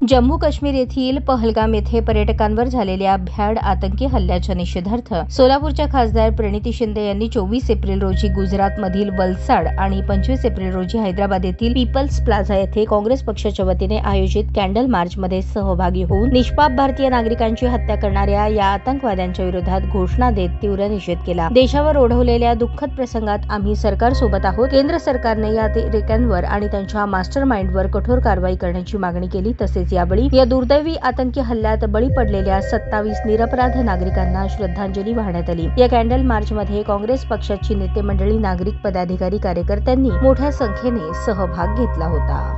जम्मू काश्मीर येथील पहलगाम येथे पर्यटकांवर झालेल्या भ्याड आतंकी हल्ल्याच्या निषेधार्थ सोलापूरच्या खासदार प्रणिती शिंदे यांनी 24 एप्रिल रोजी गुजरातमधील वलसाड आणि 25 एप्रिल रोजी हैदराबाद येथील पीपल्स प्लाझा येथे काँग्रेस पक्षाच्या वतीने आयोजित कॅन्डल मार्चमध्ये सहभागी होऊन निष्पाप भारतीय नागरिकांची हत्या करणाऱ्या या आतंकवाद्यांच्या विरोधात घोषणा देत तीव्र निषेध केला। देशावर ओढवलेल्या दुःखद प्रसंगात आम्ही सरकारसोबत आहोत। केंद्र सरकारने या अतिरेक्यांवर आणि त्यांच्या मास्टर माइंडवर कठोर कारवाई करण्याची मागणी केली। तसेच यावेळी या दुर्दैवी आतंकी हल्ल्यात बळी पडलेल्या 27 निरपराध नागरिकांना श्रद्धांजली वाहण्यात आली। या कॅन्डल मार्चमध्ये काँग्रेस पक्षाची नेते मंडळी, नागरिक, पदाधिकारी, कार्यकर्त्यांनी मोठ्या संख्येने सहभाग घेतला होता।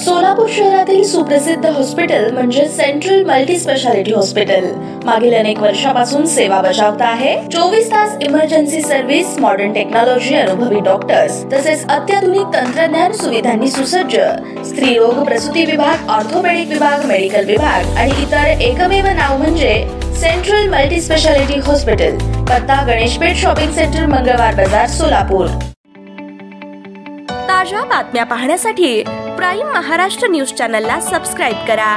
सोलापूर शहरातील सुप्रसिद्ध हॉस्पिटल म्हणजे सेंट्रल मल्टी स्पेशालिटी हॉस्पिटल मागील अनेक वर्षापासून सेवा बजावत आहे। 24 तास इमर्जन्सी सर्व्हिस, मॉडर्न टेक्नॉलॉजी, अनुभवी डॉक्टर्स तसेच अत्याधुनिक तंत्रज्ञान सुविधांनी सुसज्ज स्त्रीरोग, प्रसूती विभाग, ऑर्थोपेडिक विभाग, मेडिकल विभाग आणि इतर एकमेव नाव म्हणजे सेंट्रल मल्टी स्पेशालिटी हॉस्पिटल। पत्ता गणेशपेठ शॉपिंग सेंटर, मंगळवार बाजार, सोलापूर। ताज्या बातम्या पाहण्यासाठी प्राईम महाराष्ट्र न्यूज चॅनलला सबस्क्राइब करा।